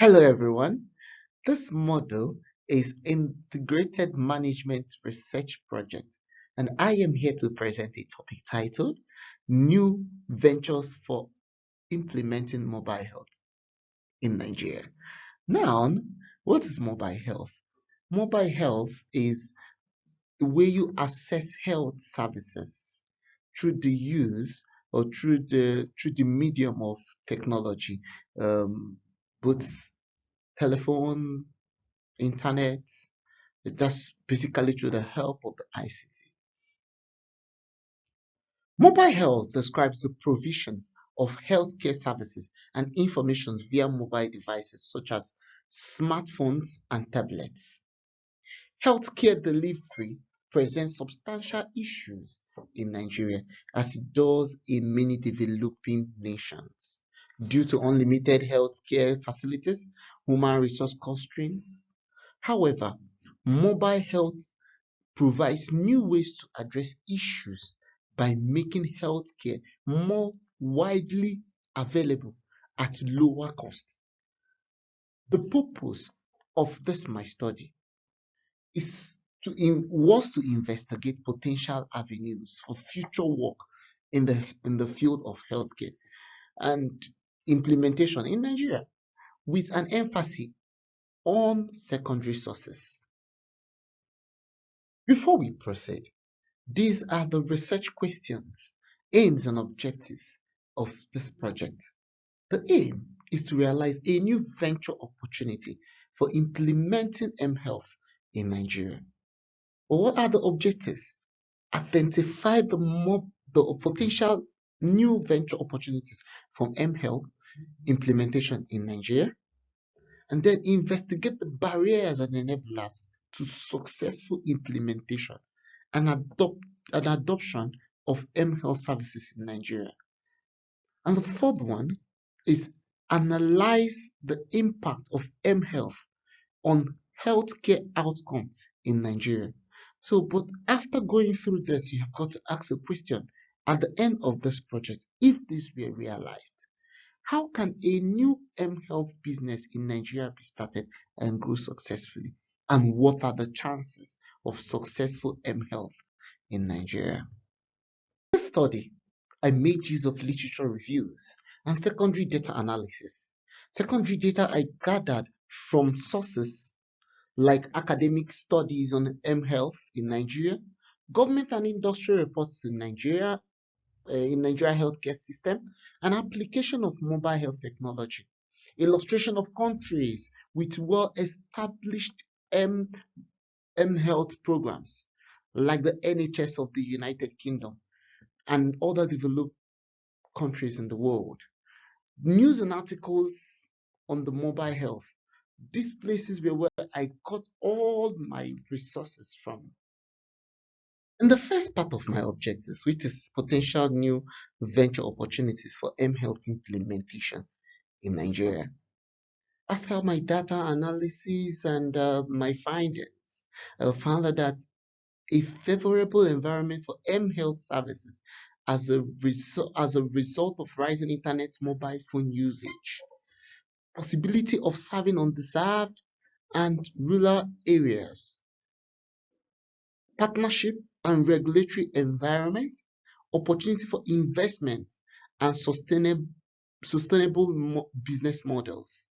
Hello everyone. This model is Integrated Management Research Project, and I am here to present a topic titled New Ventures for Implementing Mobile Health in Nigeria. Now, what is mobile health? Mobile health is the way you access health services through the use or through the medium of technology, um, both telephone, internet. That's basically through the help of the ICT. Mobile health describes the provision of healthcare services and information via mobile devices such as smartphones and tablets. Healthcare delivery presents substantial issues in Nigeria as it does in many developing nations due to unlimited healthcare facilities, human resource constraints. However, mobile health provides new ways to address issues by making healthcare more widely available at lower cost. The purpose of this my study is was to investigate potential avenues for future work in the field of healthcare and implementation in Nigeria with an emphasis on secondary sources. Before we proceed, these are the research questions, aims, and objectives of this project. The aim is to realize a new venture opportunity for implementing mHealth in Nigeria. But what are the objectives? Identify the potential new venture opportunities from mHealth implementation in Nigeria, and then investigate the barriers and enablers to successful implementation and adoption of mHealth services in Nigeria. And the third one is analyze the impact of mHealth on healthcare outcome in Nigeria. So, but after going through this, you have got to ask a question at the end of this project. If this were realized, how can a new mHealth business in Nigeria be started and grow successfully? And what are the chances of successful mHealth in Nigeria? In this study, I made use of literature reviews and secondary data analysis. Secondary data I gathered from sources like academic studies on mHealth in Nigeria, government and industry reports in Nigeria healthcare system, and application of mobile health technology, illustration of countries with well-established mHealth programs like the NHS of the United Kingdom and other developed countries in the world. News and articles on the mobile health. These places were where I got all my resources from. In the first part of my objectives, which is potential new venture opportunities for mHealth implementation in Nigeria, after my data analysis and my findings, I found that a favorable environment for mHealth services as a result of rising internet mobile phone usage, possibility of serving undeserved and rural areas, partnership and regulatory environment, opportunity for investment, and sustainable business models.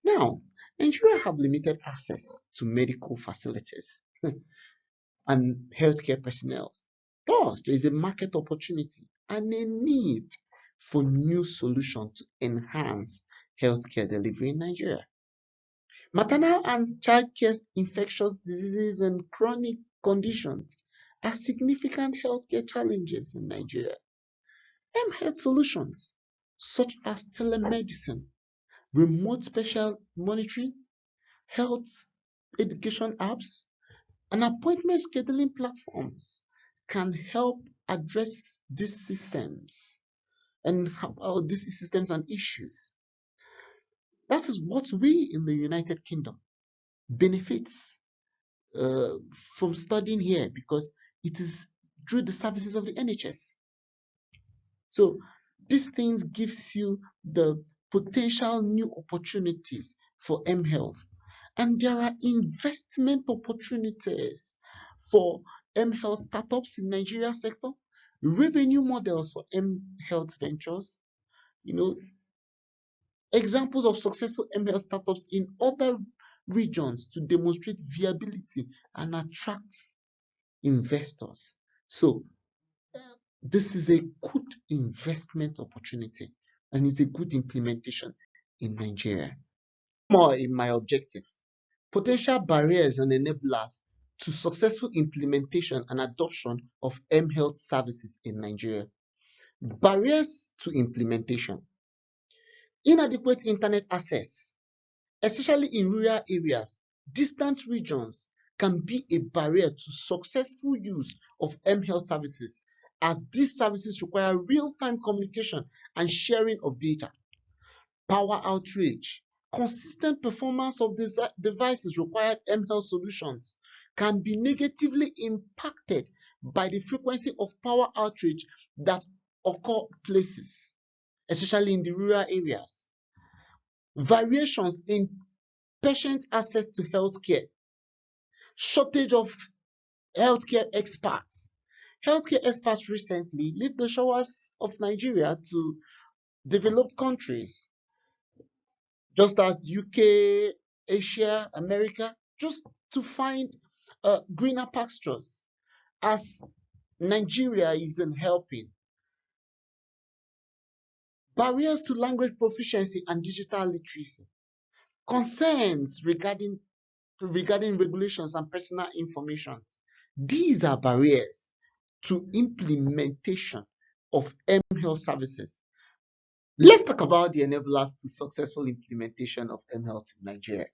Now, Nigeria have limited access to medical facilities and healthcare personnel. Thus, there is a market opportunity and a need for new solutions to enhance healthcare delivery in Nigeria. Maternal and childcare infectious diseases and chronic conditions are significant healthcare challenges in Nigeria. mHealth solutions such as telemedicine, remote special monitoring, health education apps, and appointment scheduling platforms can help address these systems and issues. That is what we in the United Kingdom benefits uh, from studying here because it is through the services of the NHS. So these things gives you the potential new opportunities for mHealth. And there are investment opportunities for mHealth startups in Nigeria sector, revenue models for mHealth ventures, you know, examples of successful mHealth startups in other regions to demonstrate viability and attract investors. So this is a good investment opportunity and it's a good implementation in Nigeria. More in my objectives. Potential barriers and enablers to successful implementation and adoption of mHealth services in Nigeria. Barriers to implementation. Inadequate internet access, especially in rural areas, distant regions can be a barrier to successful use of mHealth services as these services require real-time communication and sharing of data. Power outrage. Consistent performance of devices required mHealth solutions can be negatively impacted by the frequency of power outrage that occur places, especially in the rural areas. Variations in patient access to healthcare, shortage of healthcare experts. Healthcare experts recently left the shores of Nigeria to developed countries, just as UK, Asia, America, just to find greener pastures, as Nigeria isn't helping. Barriers to language proficiency and digital literacy. Concerns regarding regulations and personal information. These are barriers to implementation of mHealth services. Let's talk about the enablers to successful implementation of mHealth in Nigeria.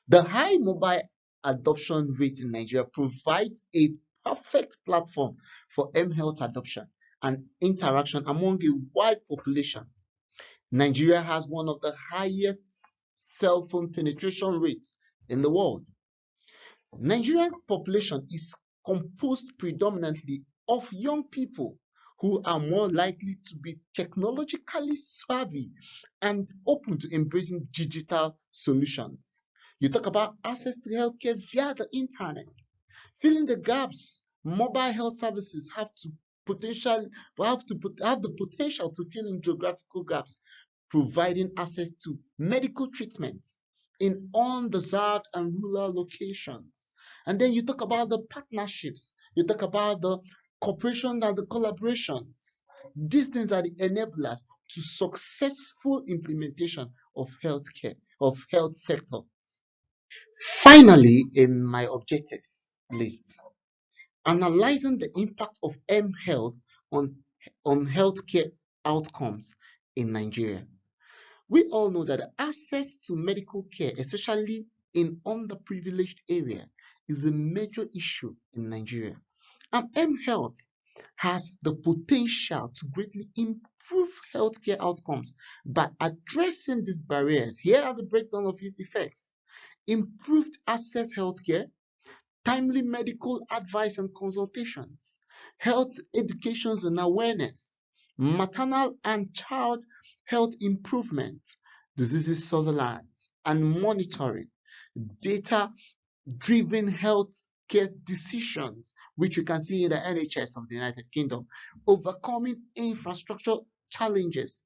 The high mobile adoption rate in Nigeria provides a perfect platform for mHealth adoption and interaction among a wide population. Nigeria has one of the highest cell phone penetration rates in the world. Nigerian population is composed predominantly of young people who are more likely to be technologically savvy and open to embracing digital solutions. You talk about access to healthcare via the internet, filling the gaps. Mobile health services have the potential to fill in geographical gaps, providing access to medical treatments in undeserved and rural locations. And then you talk about the partnerships, you talk about the cooperation and the collaborations. These things are the enablers to successful implementation of healthcare, of health sector. Finally, in my objectives list, analyzing the impact of mHealth on, on healthcare outcomes in Nigeria. We all know that access to medical care, especially in underprivileged area, is a major issue in Nigeria. And mHealth has the potential to greatly improve healthcare outcomes by addressing these barriers. Here are the breakdown of its effects. Improved access healthcare, timely medical advice and consultations, health educations and awareness, maternal and child health improvement, diseases surveillance and monitoring, data driven health care decisions, which we can see in the NHS of the United Kingdom, overcoming infrastructure challenges,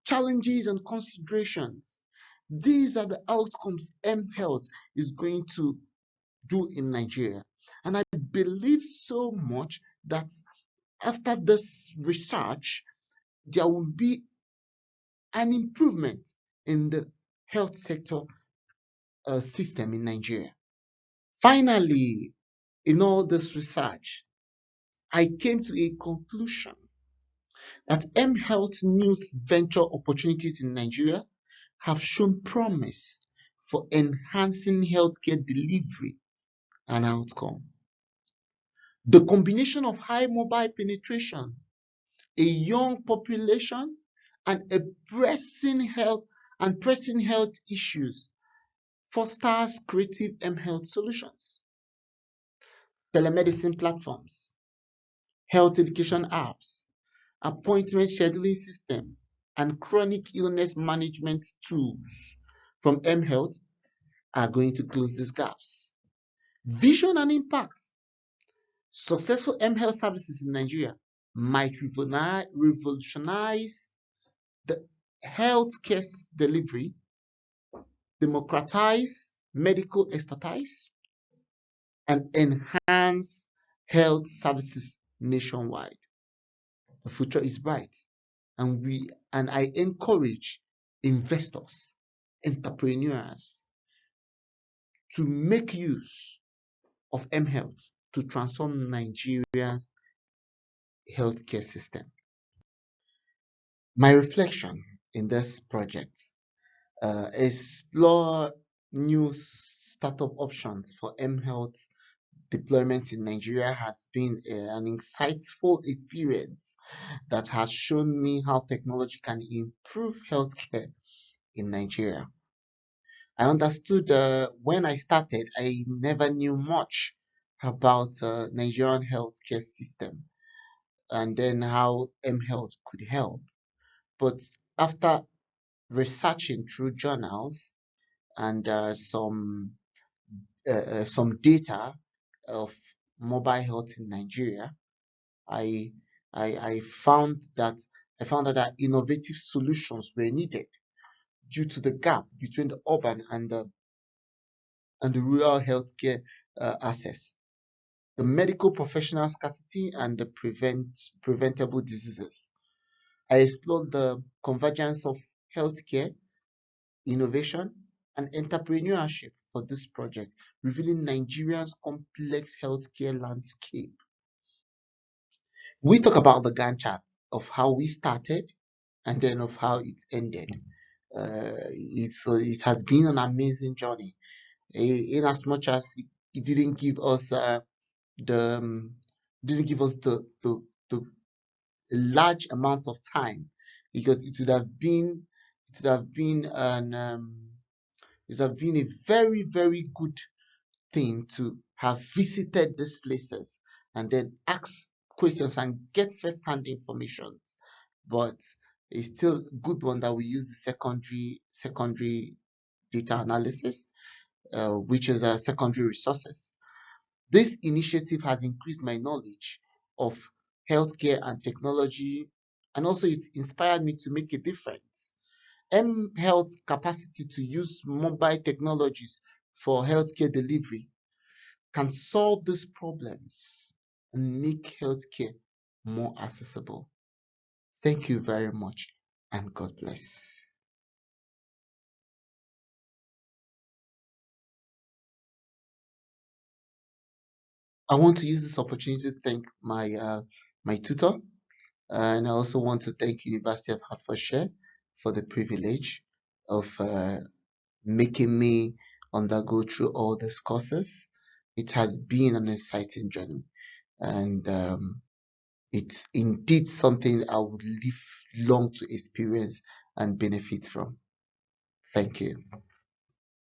challenges and considerations. These are the outcomes mHealth is going to do in Nigeria. And I believe so much that after this research, there will be an improvement in the health sector system in Nigeria. Finally, in all this research, I came to a conclusion that mHealth news venture opportunities in Nigeria have shown promise for enhancing healthcare delivery and outcome. The combination of high mobile penetration, a young population, and a pressing health issues fosters creative mHealth solutions. Telemedicine platforms, health education apps, appointment scheduling system, and chronic illness management tools from mHealth are going to close these gaps. Vision and impact. Successful mHealth services in Nigeria might revolutionize the healthcare delivery, democratize medical expertise, and enhance health services nationwide. The future is bright, and I encourage investors, entrepreneurs to make use of mHealth to transform Nigeria's healthcare system. My reflection in this project: explore new startup options for mHealth deployment in Nigeria has been an insightful experience that has shown me how technology can improve healthcare in Nigeria. I understood when I started, I never knew much about Nigerian healthcare system and then how mHealth could help. But after researching through journals and some data of mobile health in Nigeria, I I found out that innovative solutions were needed due to the gap between the urban and the rural healthcare access, the medical professional scarcity, and the preventable diseases. I explored the convergence of healthcare, innovation, and entrepreneurship for this project, revealing Nigeria's complex healthcare landscape. We talk about the Gantt chart of how we started and then of how it ended. It has been an amazing journey. In as much as it didn't give us the didn't give us the large amount of time, because it would have been an it would have been a very good thing to have visited these places and then ask questions and get first-hand information. But it's still a good one that we use the secondary data analysis, which is secondary resources. This initiative has increased my knowledge of healthcare and technology, and also it's inspired me to make a difference. mHealth's capacity to use mobile technologies for healthcare delivery can solve these problems and make healthcare more accessible. Thank you very much, and God bless. I want to use this opportunity to thank my tutor, and I also want to thank University of Hertfordshire for the privilege of making me undergo through all these courses. It has been an exciting journey, and it's indeed something I would live long to experience and benefit from. Thank you.